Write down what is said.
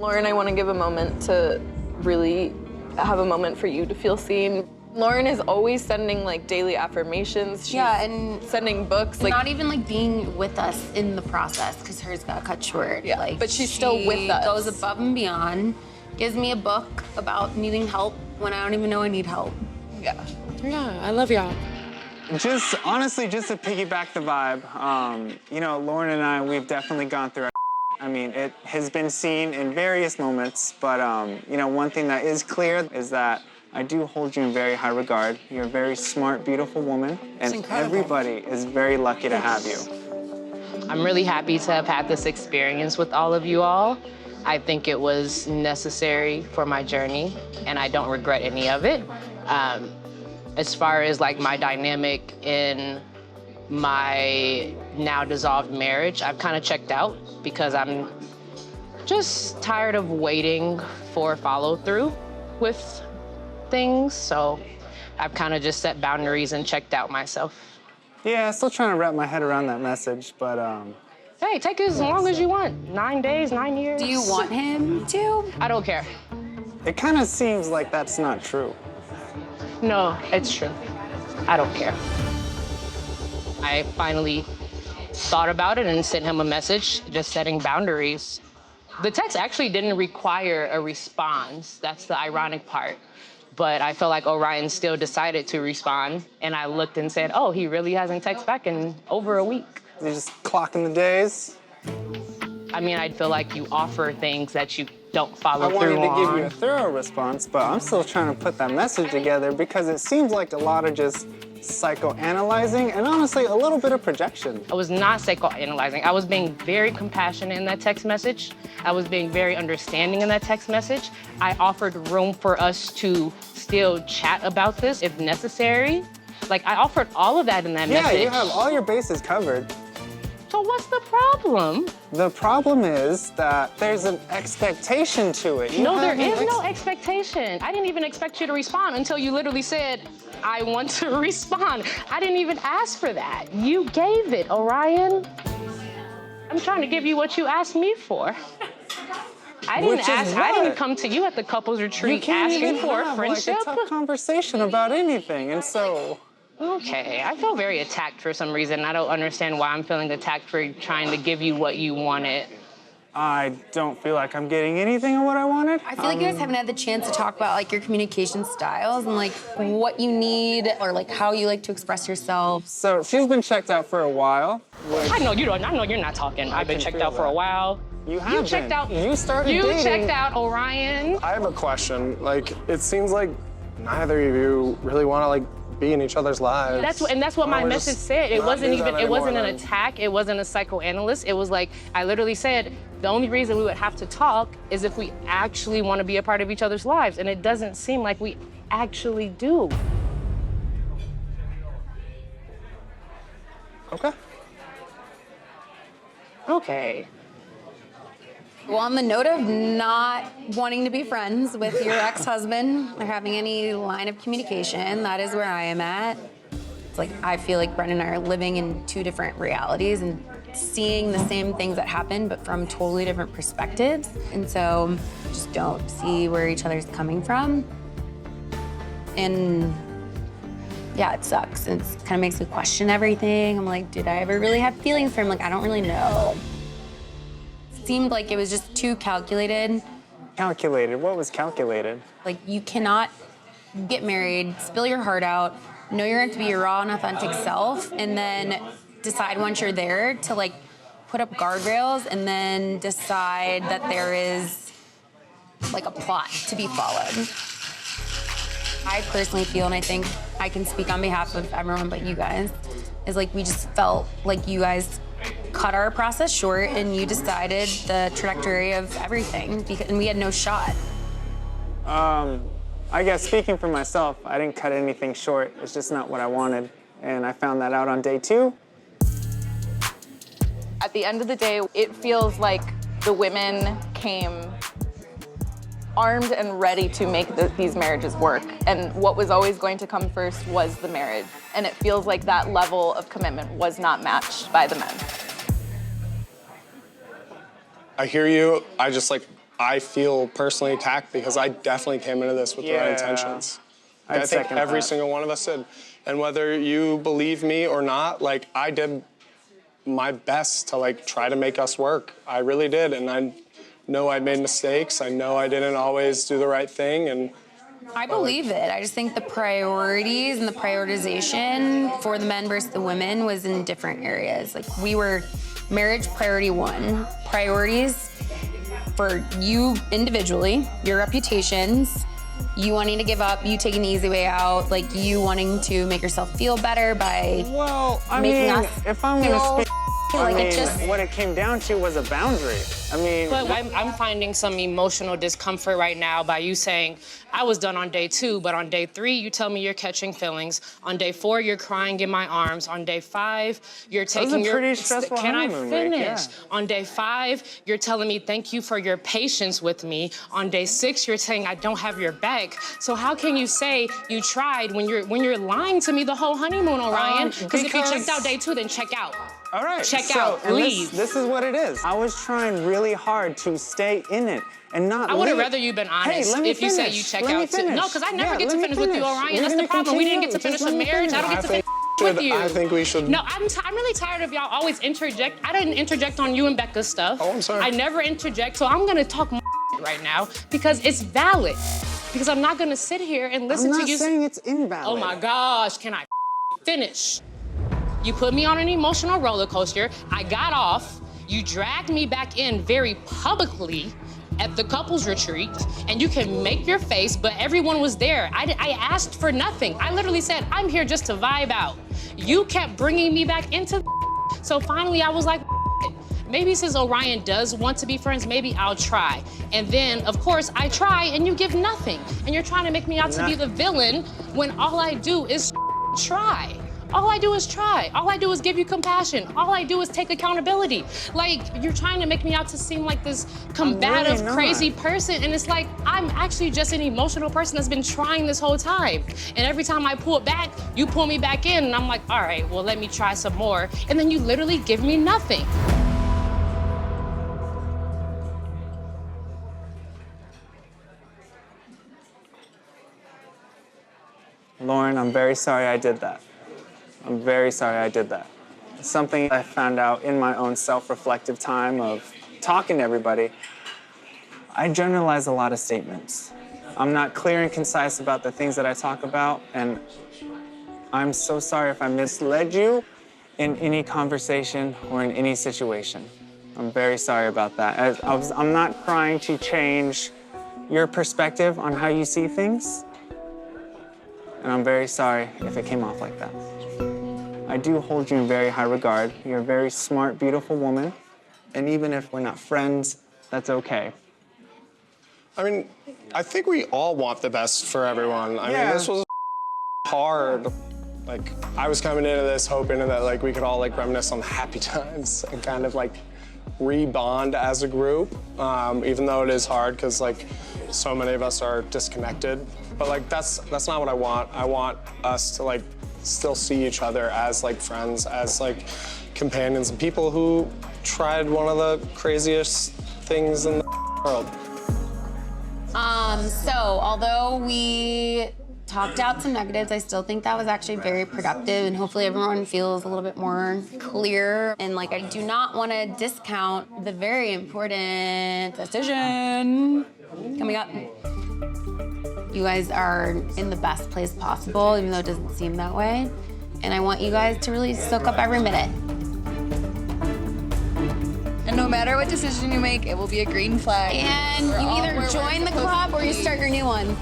Lauren, I want to give a moment to really have a moment for you to feel seen. Lauren is always sending like daily affirmations. She's and sending books. Like not even like being with us in the process because hers got cut short. Yeah, like, but she's still with us. Goes above and beyond. Gives me a book about needing help when I don't even know I need help. Yeah. Yeah, I love y'all. Just honestly, just to piggyback the vibe, you know, Lauren and I, we've definitely gone through. I mean, it has been seen in various moments, but you know, one thing that is clear is that I do hold you in very high regard. You're a very smart, beautiful woman, and everybody is very lucky to have you. I'm really happy to have had this experience with all of you all. I think it was necessary for my journey, and I don't regret any of it. As far as like my dynamic in my now dissolved marriage, I've kind of checked out because I'm just tired of waiting for follow through with things. So I've kind of just set boundaries and checked out myself. Yeah, still trying to wrap my head around that message, but Hey, take as long as you want. 9 days, 9 years. Do you want him to? I don't care. it kind of seems like that's not true. No, it's true. I don't care. I finally thought about it and sent him a message, just setting boundaries. The text actually didn't require a response. That's the ironic part. But I felt like Orion still decided to respond. And I looked and said, oh, he really hasn't texted back in over a week. You're just clocking the days. I mean, I feel like you offer things that you don't follow through on. I wanted to give you a thorough response, but I'm still trying to put that message together because it seems like a lot of just psychoanalyzing and honestly a little bit of projection. I was not psychoanalyzing. I was being very compassionate in that text message. I was being very understanding in that text message. I offered room for us to still chat about this if necessary. Like, I offered all of that in that message. Yeah, you have all your bases covered. So what's the problem? The problem is that there's an expectation to it. No, there is no expectation. I didn't even expect you to respond until you literally said, I want to respond. I didn't even ask for that. You gave it, Orion. I'm trying to give you what you asked me for. I didn't come to you at the couples retreat asking for a friendship. Like, a tough conversation about anything, and so. Okay, I feel very attacked for some reason. I don't understand why I'm feeling attacked for trying to give you what you wanted. I don't feel like I'm getting anything of what I wanted. I feel like you guys haven't had the chance to talk about like your communication styles and like what you need or like how you like to express yourself. So she's been checked out for a while. I know you don't. I know you're not talking. I've been checked out for a while. You have checked out. You started You dating. checked out, Orion. I have a question. Like, it seems like neither of you really want to like be in each other's lives. That's what my message said. It wasn't even. It wasn't an attack. It wasn't a psychoanalyst. It was like I literally said the only reason we would have to talk is if we actually want to be a part of each other's lives, and it doesn't seem like we actually do. Okay. Okay. Well, on the note of not wanting to be friends with your ex-husband or having any line of communication, that is where I am at. It's like I feel like Brendan and I are living in two different realities and seeing the same things that happen, but from totally different perspectives. And so just don't see where each other's coming from. And yeah, it sucks. It kind of makes me question everything. I'm like, did I ever really have feelings for him? Like, I don't really know. Seemed like it was just too calculated. Calculated? What was calculated? Like, you cannot get married, spill your heart out, know you're going to be your raw and authentic self, and then decide once you're there to, like, put up guardrails and then decide that there is, like, a plot to be followed. I personally feel, and I think I can speak on behalf of everyone but you guys, is like we just felt like you guys cut our process short and you decided the trajectory of everything and we had no shot. I guess speaking for myself, I didn't cut anything short. It's just not what I wanted. And I found that out on day 2. At the end of the day, it feels like the women came armed and ready to make these marriages work. And what was always going to come first was the marriage. And it feels like that level of commitment was not matched by the men. I hear you. I feel personally attacked because I definitely came into this with the right intentions. I think every single one of us did. And whether you believe me or not, like, I did my best to, like, try to make us work. I really did, and I know I made mistakes. I know I didn't always do the right thing, and I believe it. I just think the priorities and the prioritization for the men versus the women was in different areas. Like, we were marriage priority 1, priorities for you individually, your reputations, you wanting to give up, you taking the easy way out, like you wanting to make yourself feel better by making us if I'm gonna speak, like, I mean, it just, what it came down to was a boundary. I mean, But I'm finding some emotional discomfort right now by you saying, I was done on day 2, but on day 3, you tell me you're catching feelings. On day 4, you're crying in my arms. On day 5, you're taking your... pretty stressful Can I honeymoon finish? week, yeah. On day 5, you're telling me thank you for your patience with me. On day 6, you're saying I don't have your back. So how can you say you tried when you're lying to me the whole honeymoon, Orion? Because if you checked out day 2, then check out. all right. Check out, and leave. This is what it is. I was trying really hard to stay in it and not I would have leave. rather you been honest let me if you say finish. you check Let me out too. finish. No, because I never Yeah, get to let me finish with you, Orion. We're That's the gonna problem. We didn't get to continue. finish Just a let me marriage. I don't get to finish with you. I think we should. No, I'm really tired of y'all always interject. I didn't interject on you and Becca's stuff. Oh, I'm sorry. I never interject, so I'm gonna talk right now because it's valid. Because I'm not gonna sit here and listen I'm to you. not saying it's invalid. Oh my gosh, can I finish? You put me on an emotional roller coaster. I got off. You dragged me back in very publicly at the couples retreat, and you can make your face, but everyone was there. I asked for nothing. I literally said, I'm here just to vibe out. You kept bringing me back into so finally I was like, maybe since Orion does want to be friends, maybe I'll try. And then, of course, I try and you give nothing. And you're trying to make me out to be the villain when all I do is try. All I do is try. All I do is give you compassion. All I do is take accountability. Like, you're trying to make me out to seem like this combative, really not. crazy person. And it's like, I'm actually just an emotional person that's been trying this whole time. And every time I pull it back, you pull me back in. And I'm like, all right, well, let me try some more. And then you literally give me nothing. Lauren, I'm very sorry I did that. I'm very sorry I did that. It's something I found out in my own self-reflective time of talking to everybody. I generalize a lot of statements. I'm not clear and concise about the things that I talk about, and I'm so sorry if I misled you in any conversation or in any situation. I'm very sorry about that. I'm not trying to change your perspective on how you see things, and I'm very sorry if it came off like that. I do hold you in very high regard. You're a very smart, beautiful woman. And even if we're not friends, that's okay. I mean, I think we all want the best for everyone. I mean, this was hard. Like, I was coming into this hoping that, like, we could all, like, reminisce on the happy times and kind of, like, re-bond as a group, even though it is hard because, like, so many of us are disconnected. But, like, that's not what I want. I want us to, like, still see each other as, like, friends, as, like, companions, and people who tried one of the craziest things in the world. So although we talked out some negatives, I still think that was actually very productive, and hopefully everyone feels a little bit more clear. And like, I do not want to discount the very important decision coming up. You guys are in the best place possible, even though it doesn't seem that way. And I want you guys to really soak up every minute. And no matter what decision you make, it will be a green flag. And you either join the club or you start your new one.